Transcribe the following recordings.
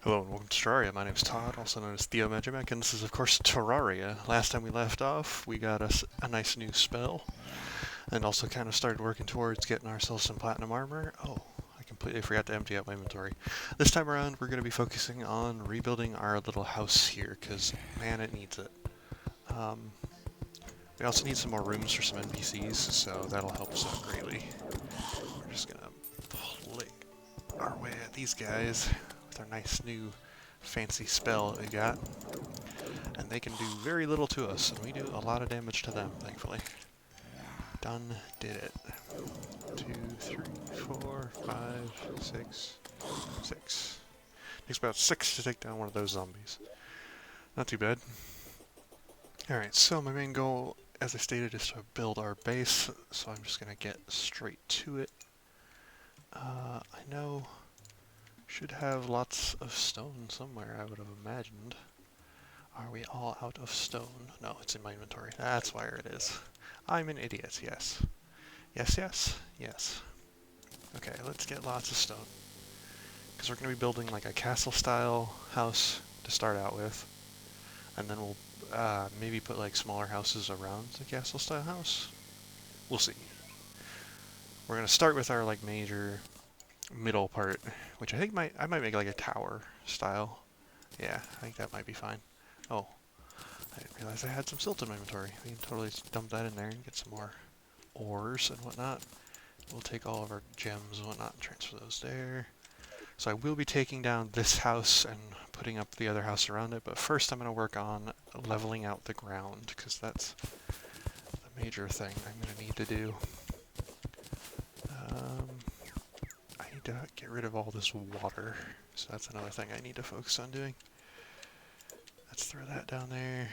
Hello and welcome to Terraria. My name is Todd, also known as Theo Magimac, and this is of course Terraria. Last time we left off, we got us a nice new spell, and also kind of started working towards getting ourselves some platinum armor. Oh, I completely forgot to empty out my inventory. This time around, we're going to be focusing on rebuilding our little house here, because man, it needs it. Um, we also need some more rooms for some NPCs, so that'll help us out greatly. We're just going to play our way at these guys with our nice new fancy spell that we got. And they can do very little to us, and we do a lot of damage to them, thankfully. Done did it. 2, 3, 4, 5, 6, 6. Takes about 6 to take down one of those zombies. Not too bad. Alright, so my main goal, as I stated, is to build our base, so I'm just going to get straight to it. I know should have lots of stone somewhere, I would have imagined. Are we all out of stone? No, it's in my inventory. That's where it is. I'm an idiot, yes. Yes, yes, yes. Okay, let's get lots of stone. Because we're going to be building like a castle-style house to start out with. And then we'll maybe put like smaller houses around the castle-style house. We'll see. We're going to start with our like major middle part, which I think I might make like a tower style. Yeah, I think that might be fine. Oh, I didn't realize I had some silt in my inventory. We can totally dump that in there and get some more ores and whatnot. We'll take all of our gems and whatnot and transfer those there. So I will be taking down this house and putting up the other house around it, but first I'm going to work on leveling out the ground, because that's the major thing I'm going to need to do. I need to get rid of all this water, so that's another thing I need to focus on doing. Let's throw that down there.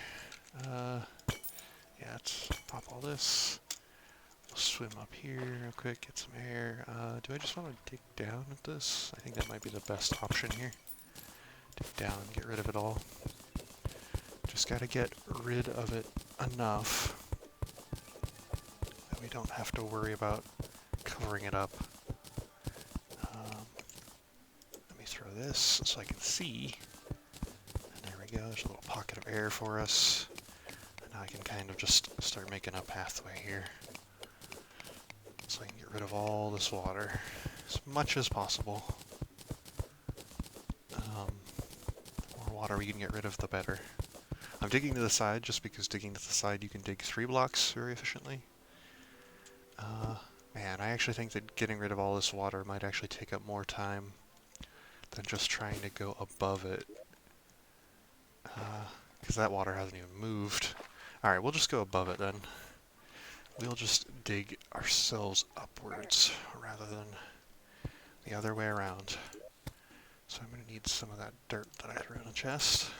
Yeah, let's pop all this. We'll swim up here real quick, get some air. Do I just want to dig down at this? I think that might be the best option here. Dig down, get rid of it all. Just gotta get rid of it enough that we don't have to worry about covering it up. Let me throw this so I can see. And there we go, there's a little pocket of air for us. And now I can kind of just start making a pathway here. So I can get rid of all this water as much as possible. The more water we can get rid of, the better. I'm digging to the side just because digging to the side you can dig 3 blocks very efficiently. Man, I actually think that getting rid of all this water might actually take up more time than just trying to go above it. Because that water hasn't even moved. Alright, we'll just go above it then. We'll just dig ourselves upwards rather than the other way around. So I'm going to need some of that dirt that I threw in a chest.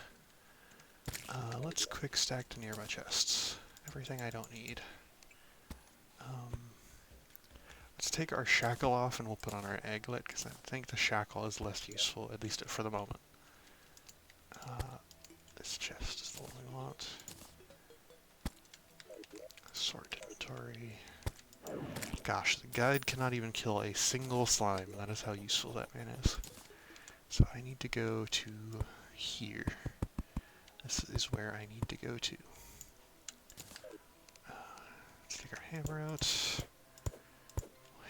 Let's quick stack to nearby chests. Everything I don't need. Let's take our shackle off and we'll put on our egglet, because I think the shackle is less useful, at least for the moment. This chest is the one we want. Sort inventory. Gosh, the guide cannot even kill a single slime. That is how useful that man is. So I need to go to here. This is where I need to go to. Let's take our hammer out.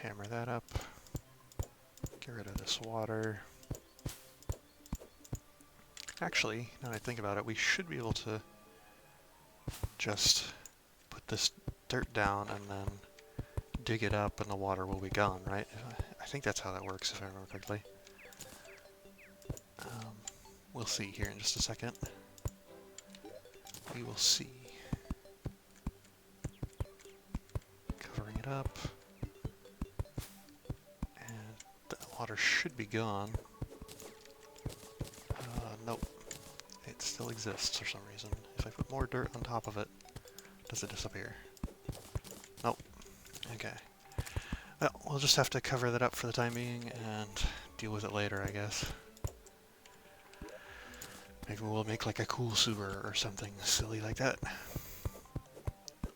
Hammer that up. Get rid of this water. Actually, now that I think about it, we should be able to just put this dirt down and then dig it up and the water will be gone, right? I think that's how that works, if I remember correctly. We'll see here in just a second. We will see. Covering it up. And the water should be gone. Nope. It still exists for some reason. If I put more dirt on top of it, does it disappear? Nope. Okay. Well, we'll just have to cover that up for the time being and deal with it later, I guess. Maybe we'll make like a cool sewer or something silly like that.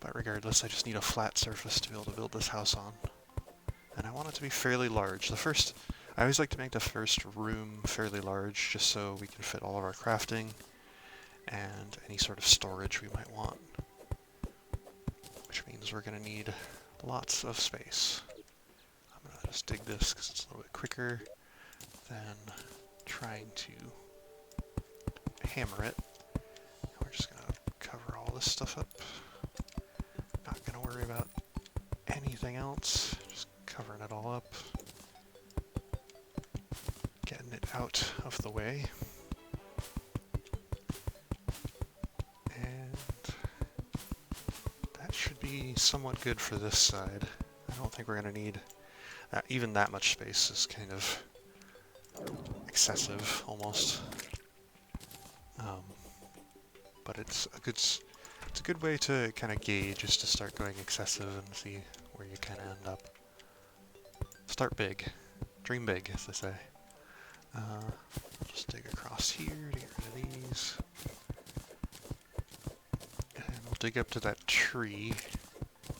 But regardless, I just need a flat surface to be able to build this house on. And I want it to be fairly large. I always like to make the first room fairly large, just so we can fit all of our crafting and any sort of storage we might want. Which means we're going to need lots of space. I'm going to just dig this because it's a little bit quicker than trying to hammer it. And we're just going to cover all this stuff up. Not going to worry about anything else. Just covering it all up. Getting it out of the way. And that should be somewhat good for this side. I don't think we're going to need that. Even that much space is kind of excessive, almost. But it's a good way to kind of gauge, is to start going excessive and see where you kind of end up. Start big. Dream big, as they say. I'll just dig across here to get rid of these. And we'll dig up to that tree,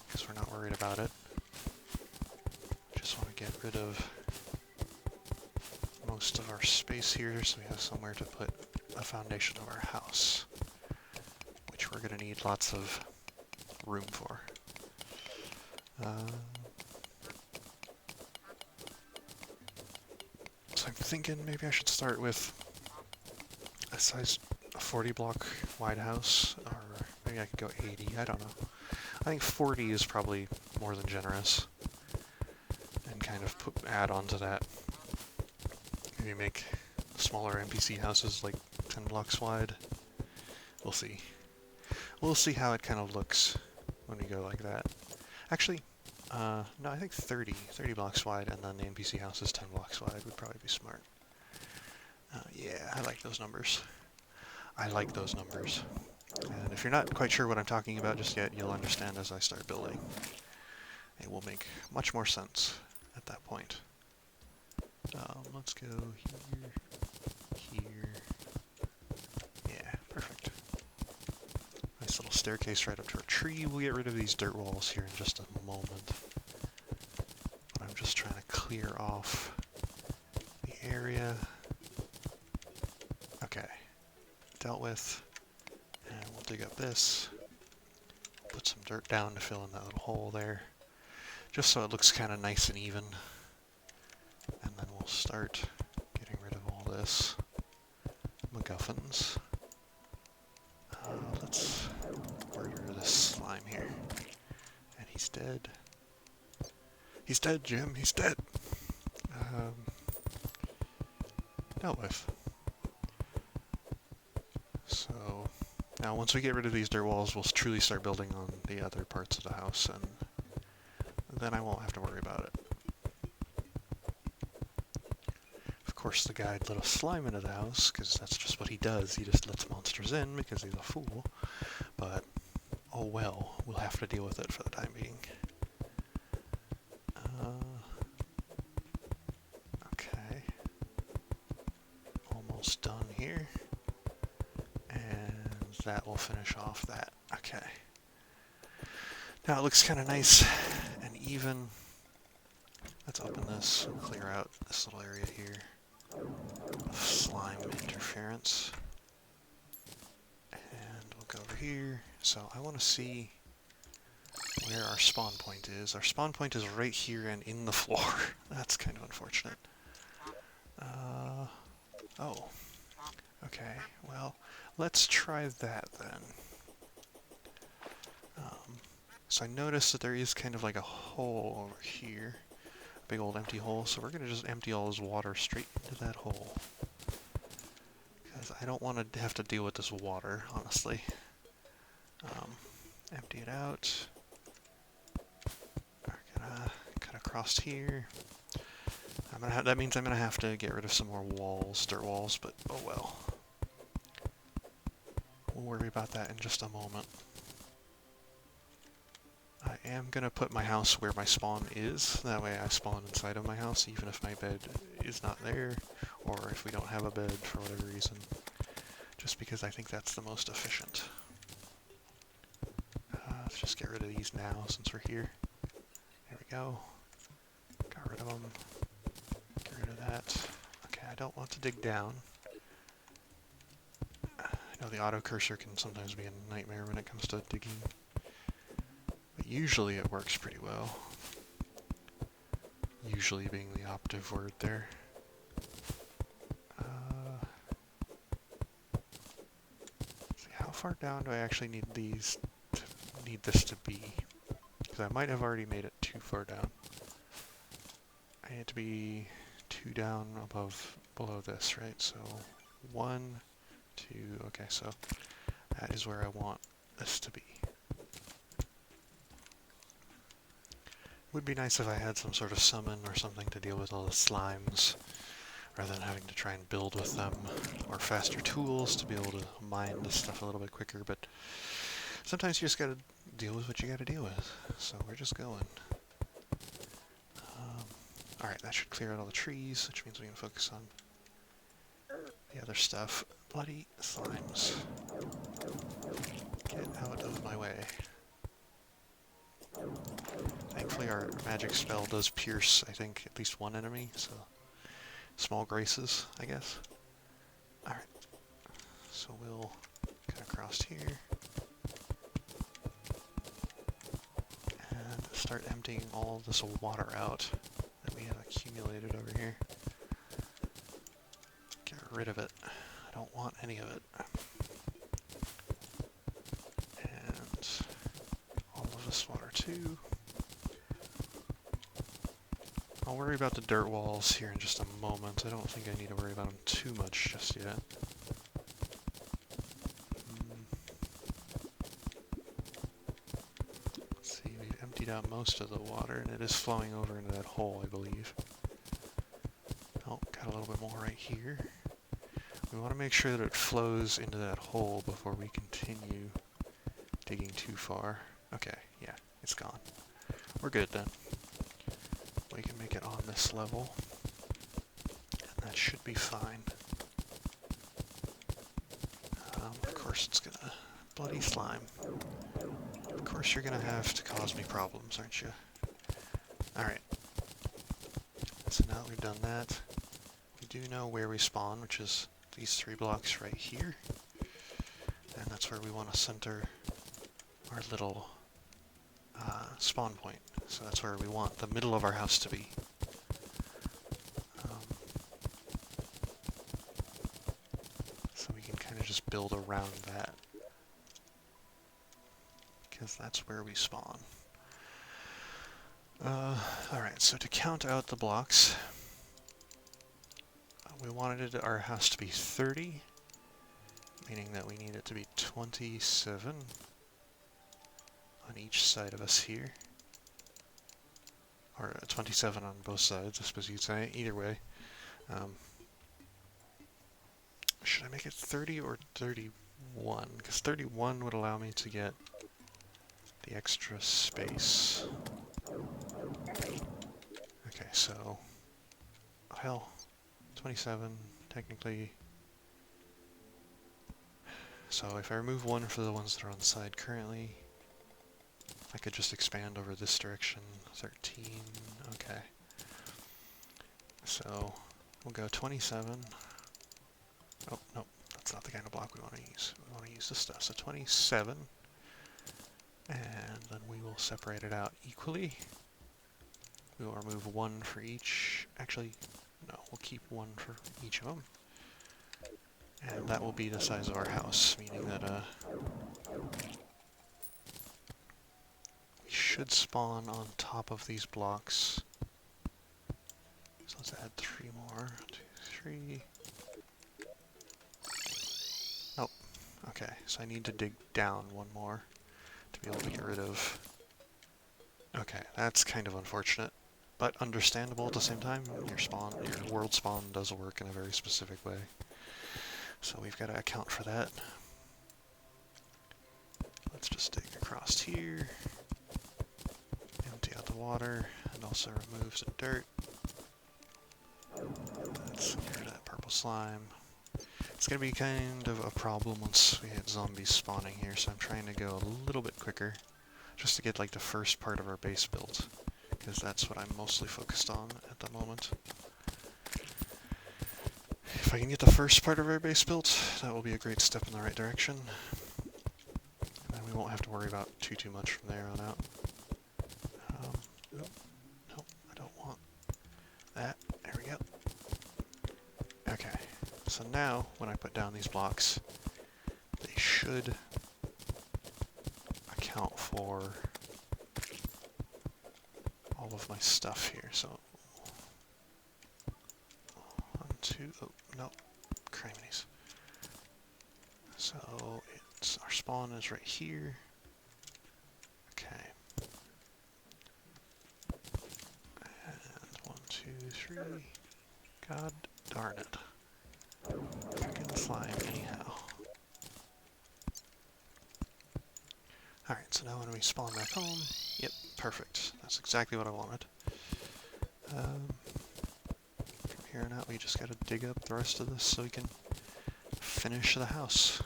because we're not worried about it. Just want to get rid of most of our space here so we have somewhere to put a foundation of our house, which we're going to need lots of room for. So I'm thinking maybe I should start with a size 40 block wide house, or maybe I could go 80, I don't know. I think 40 is probably more than generous, and kind of add on to that. Maybe make smaller NPC houses like 10 blocks wide. We'll see. We'll see how it kind of looks when we go like that. Actually, no, I think 30 blocks wide, and then the NPC house is 10 blocks wide would probably be smart. Yeah, I like those numbers. I like those numbers. And if you're not quite sure what I'm talking about just yet, you'll understand as I start building. It will make much more sense at that point. Let's go here, here. Yeah, perfect. Nice little staircase right up to our tree. We'll get rid of these dirt walls here in just a moment. But I'm just trying to clear off the area. Okay, dealt with. And we'll dig up this. Put some dirt down to fill in that little hole there. Just so it looks kind of nice and even. And then we'll start getting rid of all this MacGuffins. Let's murder this slime here. And he's dead. He's dead, Jim. He's dead. Dealt with. So now once we get rid of these dirt walls, we'll truly start building on the other parts of the house, and then I won't have to worry about it. Of course, the guy let a slime into the house, because that's just what he does. He just lets monsters in because he's a fool. But, oh well, we'll have to deal with it for the time being. Okay. Almost done here. And that will finish off that. Okay. Now it looks kind of nice and even. Let's open this and clear out this little area here of slime interference. And we'll go over here. So I want to see where our spawn point is. Our spawn point is right here and in the floor. That's kind of unfortunate. Oh. Okay, well, let's try that then. So I noticed that there is kind of like a hole over here. A big old empty hole, so we're going to just empty all this water straight into that hole. Because I don't want to have to deal with this water, honestly. Empty it out. We're gonna cut across here. That means I'm gonna have to get rid of some more walls, dirt walls, but oh well. We'll worry about that in just a moment. I am gonna put my house where my spawn is. That way I spawn inside of my house, even if my bed is not there, or if we don't have a bed for whatever reason. Just because I think that's the most efficient. Let's just get rid of these now since we're here. There we go. Got rid of them. Get rid of that. Okay, I don't want to dig down. I know the auto cursor can sometimes be a nightmare when it comes to digging, but usually it works pretty well. Usually being the operative word there. See, how far down do I actually need this to be? Because I might have already made it too far down. I need it to be 2 down below this, right? So 1, 2, okay, so that is where I want this to be. Would be nice if I had some sort of summon or something to deal with all the slimes, rather than having to try and build with them, or faster tools to be able to mine this stuff a little bit quicker, but sometimes you just gotta deal with what you gotta deal with, so we're just going. Alright, that should clear out all the trees, which means we can focus on the other stuff. Bloody slimes. Get out of my way. Thankfully our magic spell does pierce, I think, at least one enemy, so small graces, I guess. Alright, so we'll cut across here and start emptying all this water out that we have accumulated over here. Get rid of it. I don't want any of it. And all of this water too. I'll worry about the dirt walls here in just a moment. I don't think I need to worry about them too much just yet. Let's see, we've emptied out most of the water, and it is flowing over into that hole, I believe. Oh, got a little bit more right here. We want to make sure that it flows into that hole before we continue digging too far. Okay, yeah, it's gone. We're good then. We can make it on this level, and that should be fine. Of course it's gonna... bloody slime. Of course you're gonna have to cause me problems, aren't you? Alright. So now that we've done that, we do know where we spawn, which is these 3 blocks right here. And that's where we want to center our little spawn point. So that's where we want the middle of our house to be. So we can kind of just build around that, because that's where we spawn. Alright, so to count out the blocks, we wanted our house to be 30, meaning that we need it to be 27 on each side of us here. Or 27 on both sides, I suppose you'd say. Either way. Should I make it 30 or 31? Because 31 would allow me to get the extra space. Okay, so... well, 27, technically. So if I remove 1 for the ones that are on the side currently, I could just expand over this direction. 13, okay. So we'll go 27. Oh, no, that's not the kind of block we want to use. We want to use this stuff. So 27, and then we will separate it out equally. We will remove 1 for each. Actually, no, we'll keep 1 for each of them. And that will be the size of our house, meaning that we should spawn on top of these blocks. So let's add 3 more. 2, 3. Oh, okay. So I need to dig down 1 more to be able to get rid of... okay, that's kind of unfortunate, but understandable at the same time. Your world spawn does work in a very specific way. So we've got to account for that. Let's just dig across here, empty out the water, and also remove some dirt. Let's get rid of that purple slime. It's going to be kind of a problem once we hit zombies spawning here, so I'm trying to go a little bit quicker, just to get like the first part of our base built, because that's what I'm mostly focused on at the moment. If I can get the first part of our base built, that will be a great step in the right direction. And then we won't have to worry about too much from there on out. No, I don't want that. There we go. Okay, so now when I put down these blocks, they should account for all of my stuff here. So, 1, 2, oh, no, criminies. So, our spawn is right here. Okay. And 1, 2, 3. God darn it. Freaking slime, anyhow. Alright, so now when we spawn back home, yep, perfect. That's exactly what I wanted. From here on out, we just gotta dig up the rest of this so we can finish the house.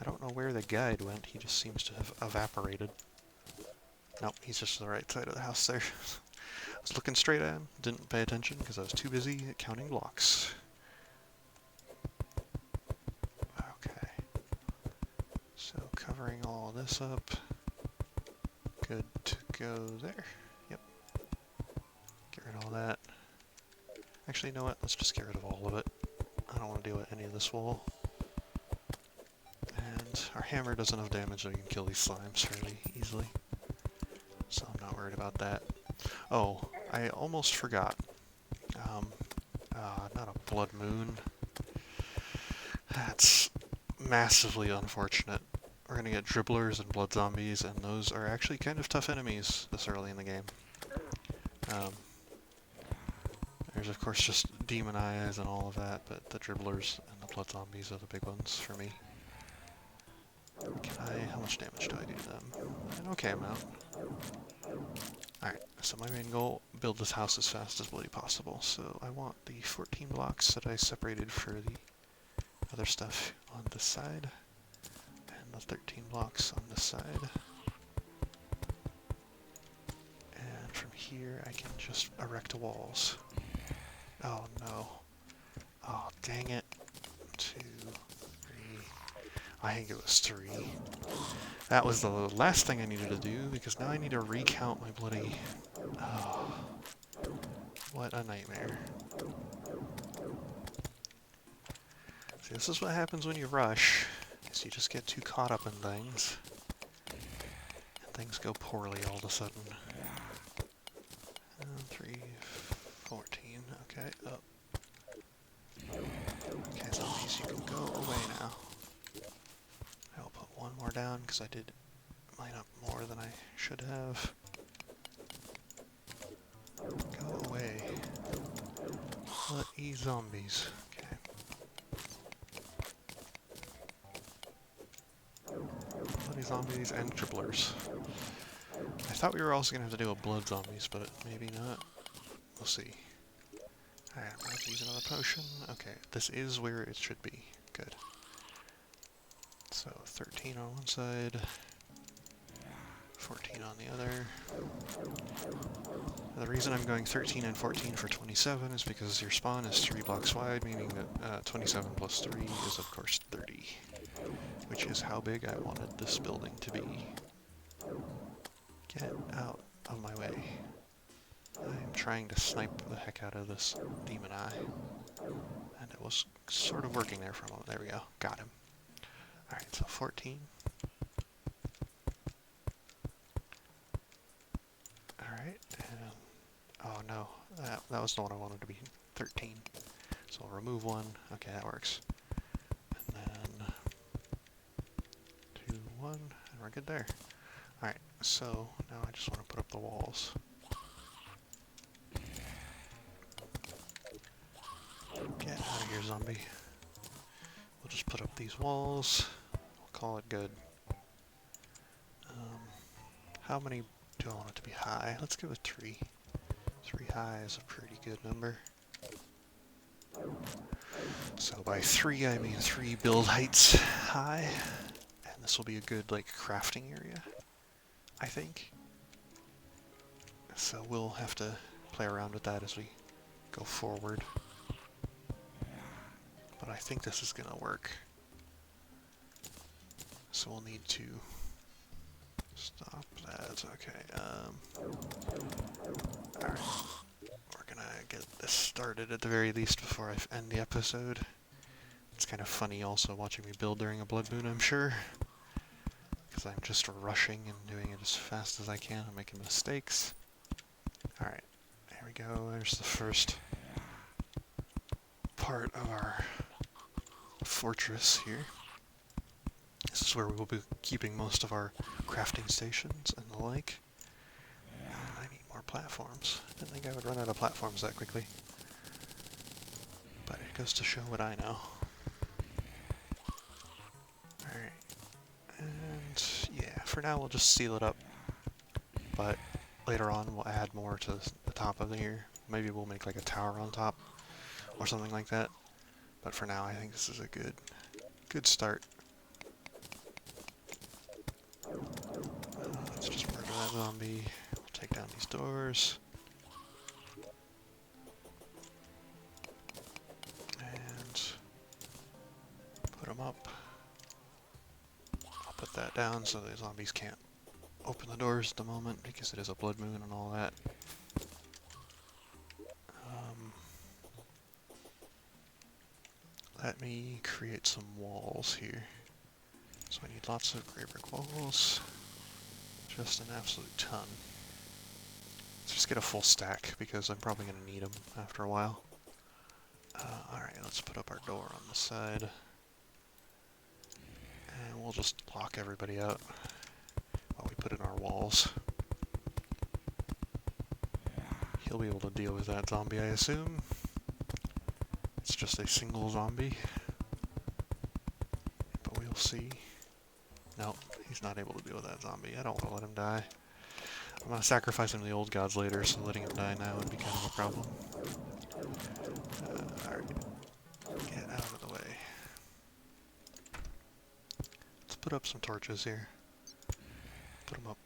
I don't know where the guide went, he just seems to have evaporated. Nope, he's just to the right side of the house there. I was looking straight at him, didn't pay attention because I was too busy counting blocks. Okay. So covering all this up. Good to go there. Yep. Get rid of all that. Actually, you know what? Let's just get rid of all of it. I don't want to deal with any of this wall. And our hammer does enough damage that we can kill these slimes fairly easily. So I'm not worried about that. Oh, I almost forgot. Not a blood moon. That's massively unfortunate. We're gonna get dribblers and blood zombies, and those are actually kind of tough enemies this early in the game. There's of course just demon eyes and all of that, but the dribblers and the blood zombies are the big ones for me. How much damage do I do to them? An okay amount. Alright, so my main goal, build this house as fast as bloody possible. So I want the 14 blocks that I separated for the other stuff on this side, and the 13 blocks on this side. And from here I can just erect walls. Oh no. Oh, dang it. 2, 3. I think it was 3. That was the last thing I needed to do, because now I need to recount my bloody... Oh, what a nightmare. See, this is what happens when you rush, is you just get too caught up in things, and things go poorly all of a sudden. 3, 14, okay, up. Okay, zombies, you can go away now. I'll put one more down, because I did line up more than I should have. Go away. Let e zombies. Okay. Bloody zombies and dribblers. I thought we were also going to have to do a blood zombies, but maybe not. We'll see. Alright, I'm going to have to use another potion. Okay, this is where it should be. Good. So, 13 on one side, 14 on the other. The reason I'm going 13 and 14 for 27 is because your spawn is 3 blocks wide, meaning that 27 plus 3 is of course 30, which is how big I wanted this building to be. Get out of my way. I'm trying to snipe the heck out of this demon eye, and it was sort of working there for a moment. There we go. Got him. Alright, so 14. Alright, and... oh no, that was the one I wanted to be 13. So I'll remove one. Okay, that works. And then... 2, 1, and we're good there. Alright, so now I just want to put up the walls. Get out of here, zombie. We'll just put up these walls. We'll call it good. How many do I want it to be high? Let's go with 3. 3 high is a pretty good number. So by 3 I mean 3 build heights high. And this will be a good, like, crafting area, I think. So we'll have to play around with that as we go forward. but I think this is gonna work. So we'll need to stop that. Okay. Alright. We're gonna get this started at the very least before I end the episode. It's kind of funny also watching me build during a blood moon, I'm sure. Because I'm just rushing and doing it as fast as I can and making mistakes. Alright, there we go. There's the first part of our fortress here. This is where we will be keeping most of our crafting stations and the like. I need more platforms. Didn't think I would run out of platforms that quickly. But it goes to show what I know. Alright. And yeah, for now we'll just seal it up. But later on we'll add more to the top of here. Maybe we'll make like a tower on top or something like that. But for now I think this is a good start. Let's just murder that zombie. We'll take down these doors. And put them up. I'll put that down so the zombies can't open the doors at the moment because it is a blood moon and all that. Let me create some walls here. So I need lots of grey brick walls. Just an absolute ton. Let's just get a full stack because I'm probably going to need them after a while. Alright, let's put up our door on the side. And we'll just lock everybody out while we put in our walls. He'll be able to deal with that zombie, I assume. It's just a single zombie. But we'll see. Nope, he's not able to deal with that zombie. I don't want to let him die. I'm going to sacrifice him to the old gods later, so letting him die now would be kind of a problem. Alright. Get out of the way. Let's put up some torches here. Put them up.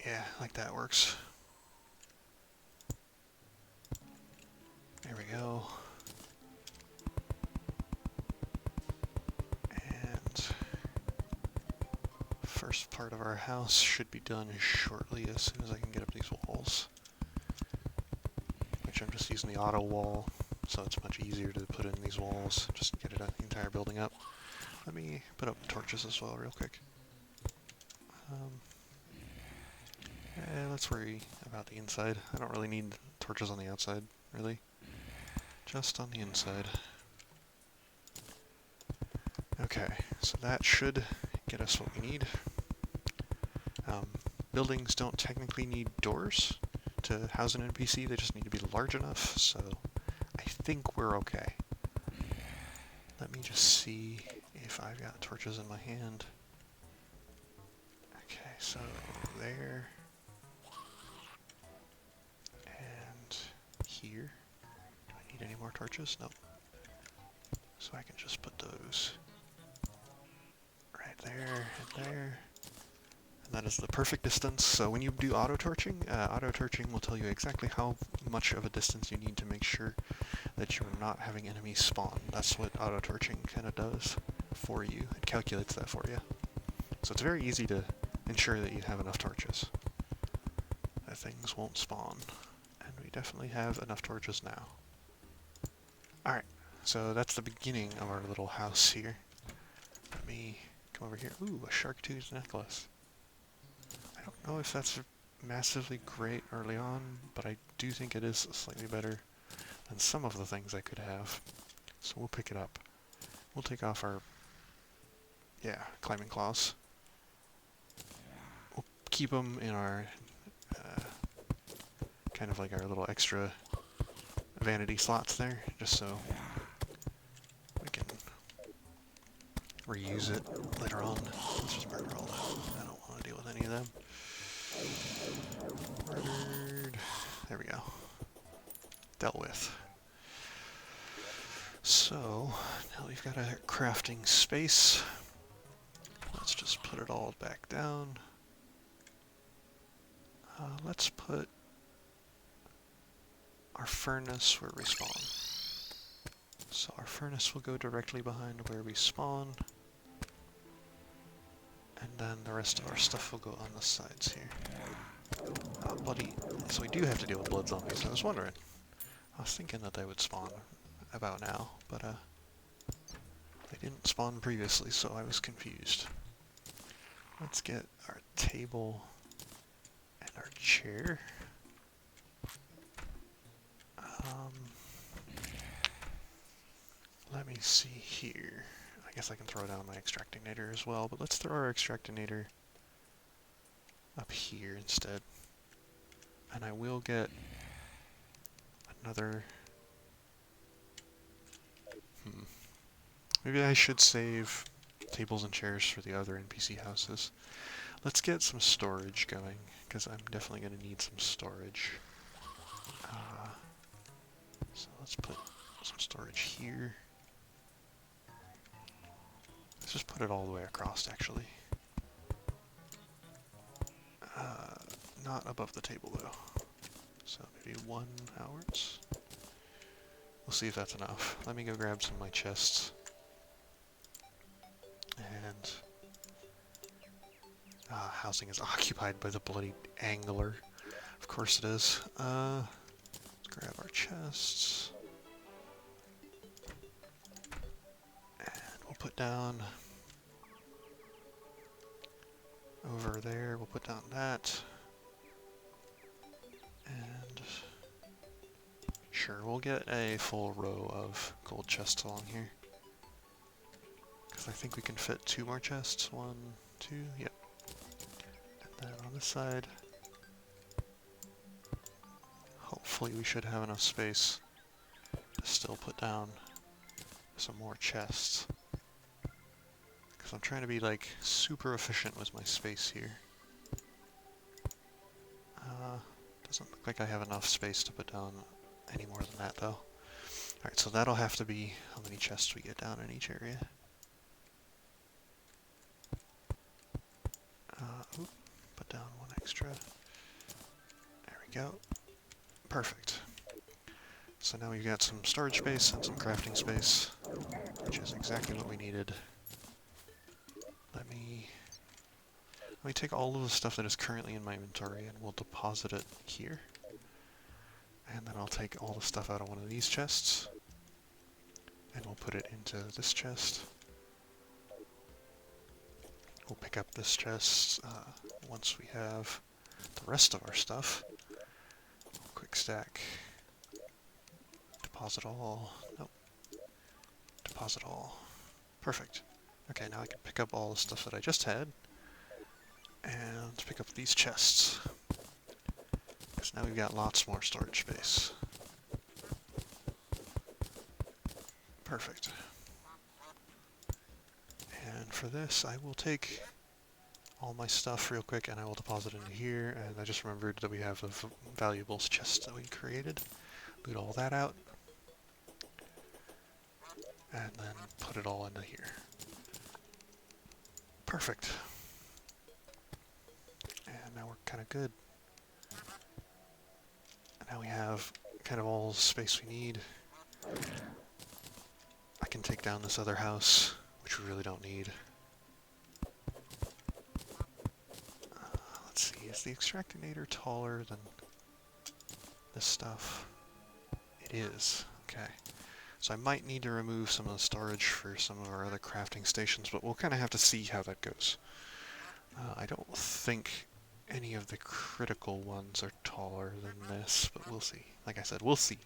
Yeah, like that works. There we go. And first part of our house should be done shortly as soon as I can get up these walls. Which I'm just using the auto wall, so it's much easier to put in these walls. Just get the entire building up. Let me put up torches as well real quick. Let's worry about the inside. I don't really need torches on the outside, really. Just on the inside. Okay, so that should get us what we need. Buildings don't technically need doors to house an NPC, they just need to be large enough, so I think we're okay. Let me just see if I've got torches in my hand. Okay, so there. And here. Do I need any more torches? Nope. So I can just put those right there and there. And that is the perfect distance. So when you do auto-torching will tell you exactly how much of a distance you need to make sure that you're not having enemies spawn. That's what auto-torching kind of does for you. It calculates that for you. So it's very easy to ensure that you have enough torches, that things won't spawn. And we definitely have enough torches now. Alright, so that's the beginning of our little house here. Let me come over here. Ooh, a shark tooth necklace. I don't know if that's massively great early on, but I do think it is slightly better than some of the things I could have. So we'll pick it up. We'll take off our, climbing claws. We'll keep them in our, kind of like our little extra vanity slots there, just so we can reuse it later on. Let's just murder all that. I don't want to deal with any of them. Murdered. There we go. Dealt with. So, now we've got a crafting space. Let's just put it all back down. Let's put our furnace where we spawn. So our furnace will go directly behind where we spawn. And then the rest of our stuff will go on the sides here. Oh, bloody... So we do have to deal with blood zombies. I was wondering. I was thinking that they would spawn about now, but they didn't spawn previously, so I was confused. Let's get our table and our chair. Let me see here. I guess I can throw down my extractinator as well, but let's throw our extractinator up here instead. And I will get another... Maybe I should save tables and chairs for the other NPC houses. Let's get some storage going, because I'm definitely going to need some storage. So let's put some storage here. Let's just put it all the way across, actually. Not above the table, though. So maybe 1 hours. We'll see if that's enough. Let me go grab some of my chests. And... housing is occupied by the bloody angler. Of course it is. Let's grab our chests. And we'll put down... over there, we'll put down that. And... sure, we'll get a full row of gold chests along here. Because I think we can fit 2 more chests. 1, 2, yep. And then on this side, hopefully we should have enough space to still put down some more chests. Because I'm trying to be like super efficient with my space here. Doesn't look like I have enough space to put down any more than that though. Alright, so that'll have to be how many chests we get down in each area. Put down 1 extra. There we go. Perfect. So now we've got some storage space and some crafting space, which is exactly what we needed. Let me take all of the stuff that is currently in my inventory and we'll deposit it here. And then I'll take all the stuff out of one of these chests and we'll put it into this chest. We'll pick up this chest once we have the rest of our stuff. Quick stack. Deposit all. Nope. Deposit all. Perfect. Okay, now I can pick up all the stuff that I just had and pick up these chests. Because now we've got lots more storage space. Perfect. And for this, I will take all my stuff real quick and I will deposit into here. And I just remembered that we have the valuables chest that we created. Loot all that out. And then put it all into here. Perfect. And now we're kind of good. And now we have kind of all the space we need. I can take down this other house, which we really don't need. Let's see, is the extractinator taller than this stuff? It is. Okay. So I might need to remove some of the storage for some of our other crafting stations, but we'll kind of have to see how that goes. I don't think any of the critical ones are taller than this, but we'll see. Like I said, we'll see.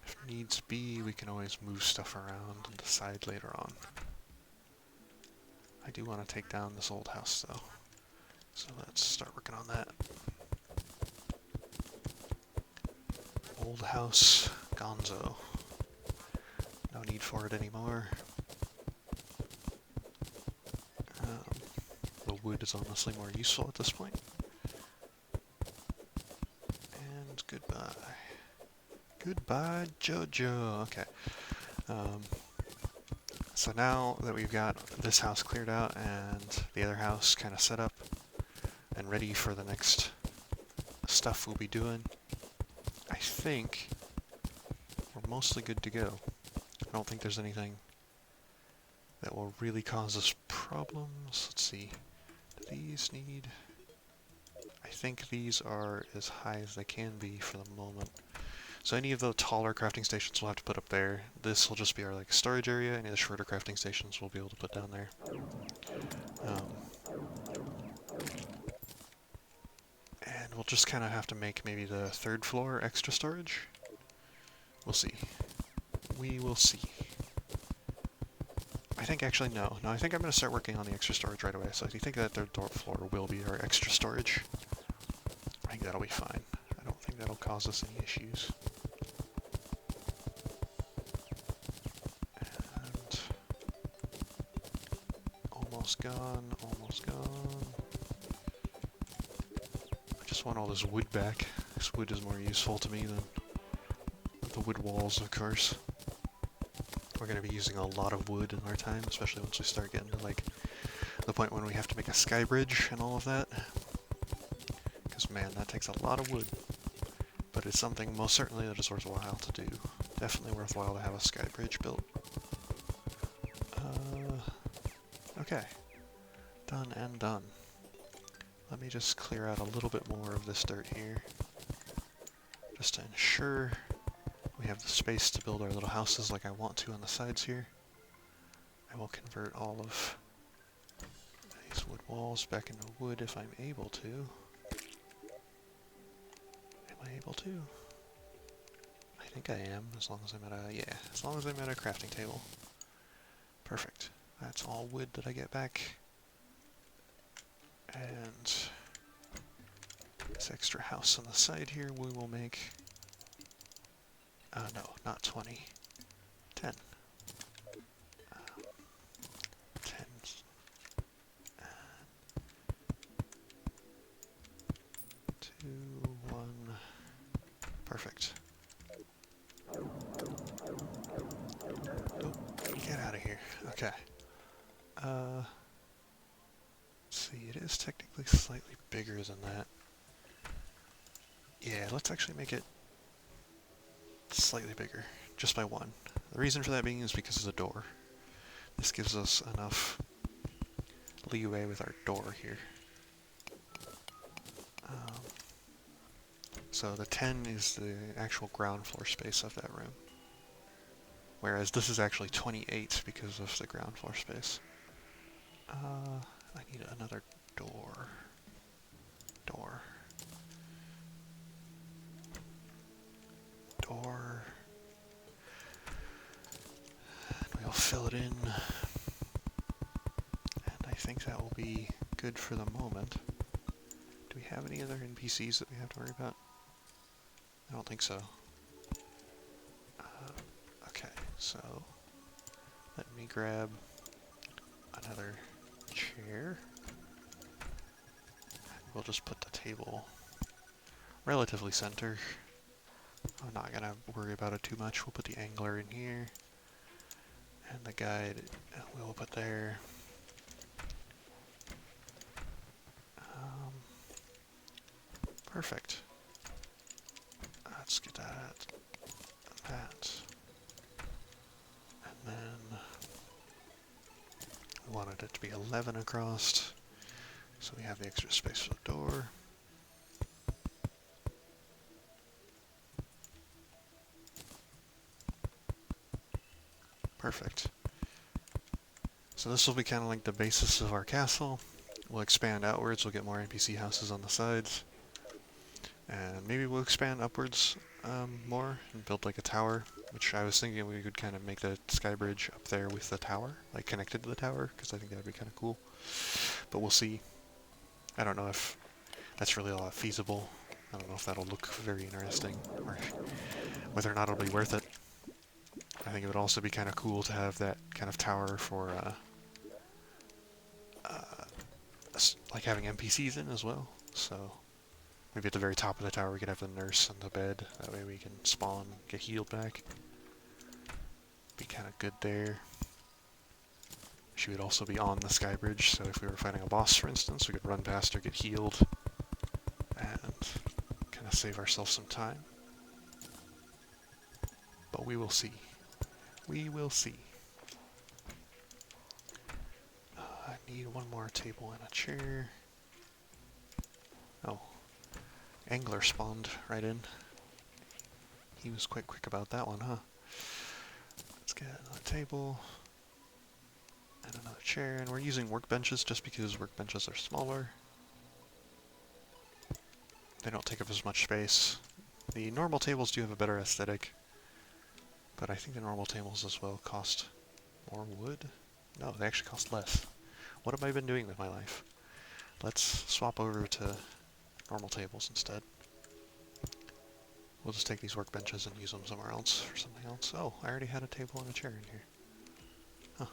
If needs be, we can always move stuff around and decide later on. I do want to take down this old house, though. So let's start working on that. Old house, Gonzo. No need for it anymore. The wood is honestly more useful at this point. And goodbye. Goodbye, Jojo. Okay. So now that we've got this house cleared out and the other house kind of set up and ready for the next stuff we'll be doing, I think we're mostly good to go. I don't think there's anything that will really cause us problems. Let's see. Do these need... I think these are as high as they can be for the moment. So any of the taller crafting stations we'll have to put up there. This will just be our like storage area. Any of the shorter crafting stations we'll be able to put down there. And we'll just kind of have to make maybe the third floor extra storage. We'll see. We will see. I think actually no. No, I think I'm going to start working on the extra storage right away. So I think that third floor will be our extra storage. I think that'll be fine. I don't think that'll cause us any issues. And almost gone, almost gone. I just want all this wood back. This wood is more useful to me than the wood walls, of course. We're going to be using a lot of wood in our time, especially once we start getting to like the point when we have to make a sky bridge and all of that. Because man, that takes a lot of wood. But it's something most certainly that is worthwhile to do. Definitely worthwhile to have a sky bridge built. Okay. Done and done. Let me just clear out a little bit more of this dirt here. Just to ensure we have the space to build our little houses like I want to on the sides here. I will convert all of these wood walls back into wood if I'm able to. Am I able to? I think I am, as long as I'm at a, yeah, as long as I'm at a crafting table. Perfect. That's all wood that I get back. And this extra house on the side here we will make, no, not 20, 10. 10. 2, 1, perfect. Oh, get out of here. Okay. Let's see, it is technically slightly bigger than that. Yeah, let's actually make it slightly bigger, just by 1. The reason for that being is because of the door. This gives us enough leeway with our door here. So the 10 is the actual ground floor space of that room. Whereas this is actually 28 because of the ground floor space. I need another door. Door. Door. And we'll fill it in. And I think that will be good for the moment. Do we have any other NPCs that we have to worry about? I don't think so. Okay, so let me grab another chair. We'll just put the table relatively center. I'm not gonna worry about it too much. We'll put the angler in here. And the guide we'll put there. Perfect. Let's get that. That. And then we wanted it to be 11 across. So we have the extra space for the door. Perfect. So this will be kind of like the basis of our castle. We'll expand outwards, we'll get more NPC houses on the sides. And maybe we'll expand upwards more and build like a tower, which I was thinking we could kind of make the sky bridge up there with the tower, like connected to the tower, because I think that would be kind of cool. But we'll see. I don't know if that's really all that feasible. I don't know if that'll look very interesting, or whether or not it'll be worth it. I think it would also be kind of cool to have that kind of tower for like having NPCs in as well. So maybe at the very top of the tower we could have the nurse and the bed. That way we can spawn, get healed back. Be kind of good there. She would also be on the sky bridge, so if we were fighting a boss, for instance, we could run past her, get healed, and kind of save ourselves some time. But we will see. We will see. I need one more table and a chair. Oh. Angler spawned right in. He was quite quick about that one, huh? Let's get another table. And another chair. And we're using workbenches just because workbenches are smaller. They don't take up as much space. The normal tables do have a better aesthetic. But I think the normal tables as well cost more wood. No, they actually cost less. What have I been doing with my life? Let's swap over to normal tables instead. We'll just take these workbenches and use them somewhere else for something else. Oh, I already had a table and a chair in here. Huh.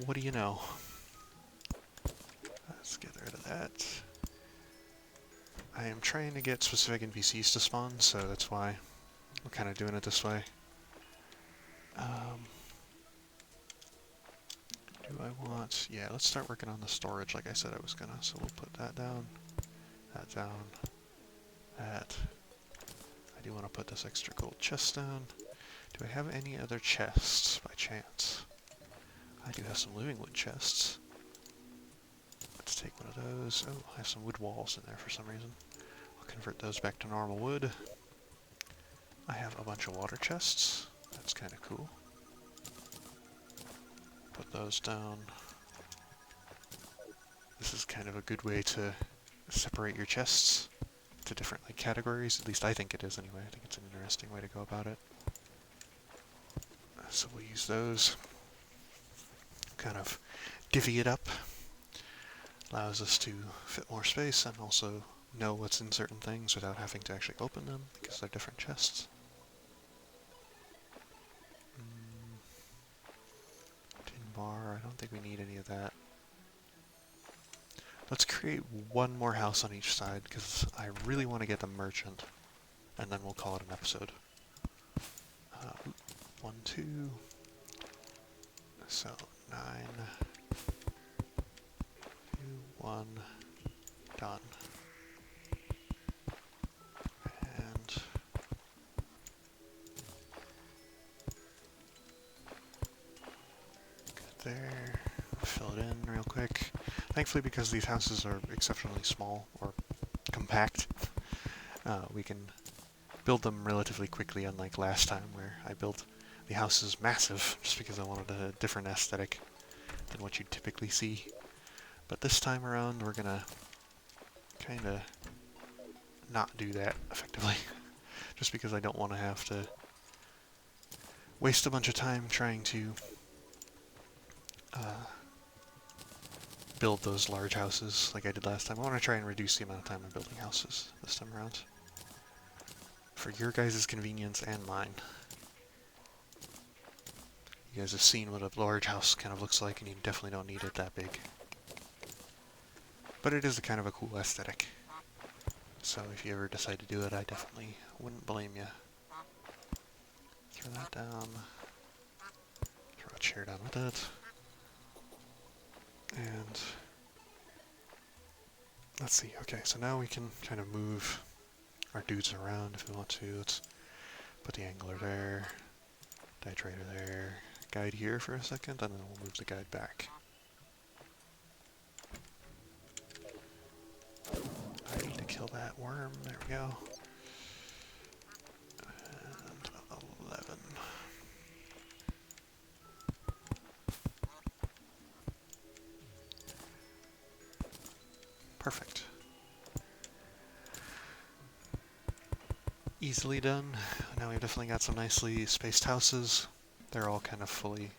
What do you know? Let's get rid of that. I am trying to get specific NPCs to spawn, so that's why we're kind of doing it this way. Do I want... Yeah, let's start working on the storage like I said I was gonna. So we'll put that down, that. I do want to put this extra gold chest down. Do I have any other chests by chance? I do have some living wood chests. Let's take one of those. Oh, I have some wood walls in there for some reason. I'll convert those back to normal wood. I have a bunch of water chests. That's kind of cool. Put those down. This is kind of a good way to separate your chests to different categories. At least I think it is anyway. I think it's an interesting way to go about it. So we'll use those. Kind of divvy it up. Allows us to fit more space and also know what's in certain things without having to actually open them because they're different chests. Tin bar, I don't think we need any of that. Let's create one more house on each side because I really want to get the merchant and then we'll call it an episode. 1, 2, so 9, 2, 1, done. And good there. Fill it in real quick. Thankfully, because these houses are exceptionally small or compact, we can build them relatively quickly, unlike last time where I built the houses massive just because I wanted a different aesthetic than what you typically see. But this time around, we're gonna kind of not do that effectively, just because I don't want to have to waste a bunch of time trying to build those large houses like I did last time. I want to try and reduce the amount of time I'm building houses this time around. For your guys' convenience and mine. You guys have seen what a large house kind of looks like, and you definitely don't need it that big. But it is a kind of a cool aesthetic. So if you ever decide to do it, I definitely wouldn't blame you. Throw that down. Throw a chair down with it. And let's see. Okay, so now we can kind of move our dudes around if we want to. Let's put the angler there, die trader there, guide here for a second, and then we'll move the guide back. I need to kill that worm. There we go. And 11. Perfect. Easily done. Now we've definitely got some nicely spaced houses. They're all kind of fully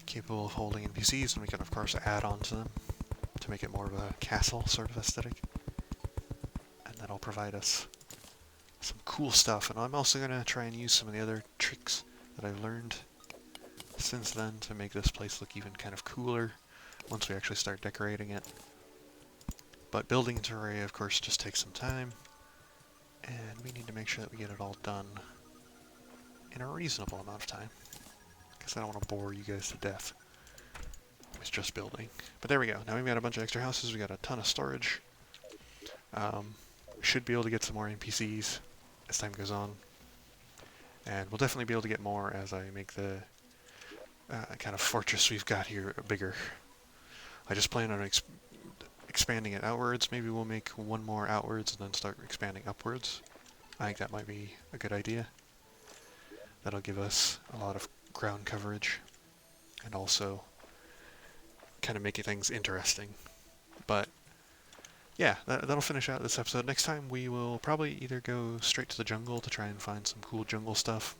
capable of holding NPCs, and we can of course add on to them to make it more of a castle sort of aesthetic. And that'll provide us some cool stuff. And I'm also going to try and use some of the other tricks that I've learned since then to make this place look even kind of cooler once we actually start decorating it. But building Terraria, of course, just takes some time, and we need to make sure that we get it all done in a reasonable amount of time, because I don't want to bore you guys to death with just building. But there we go. Now we've got a bunch of extra houses. We got a ton of storage. We should be able to get some more NPCs as time goes on. And we'll definitely be able to get more as I make the kind of fortress we've got here bigger. I just plan on expanding it outwards. Maybe we'll make one more outwards and then start expanding upwards. I think that might be a good idea. That'll give us a lot of ground coverage and also kind of making things interesting. But yeah, that'll finish out this episode. Next time we will probably either go straight to the jungle to try and find some cool jungle stuff,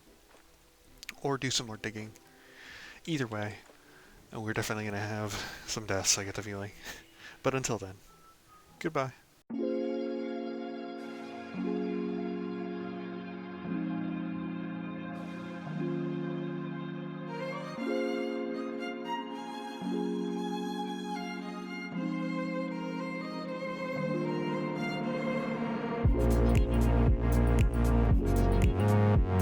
or do some more digging. Either way, we're definitely going to have some deaths, I get the feeling. But until then, goodbye.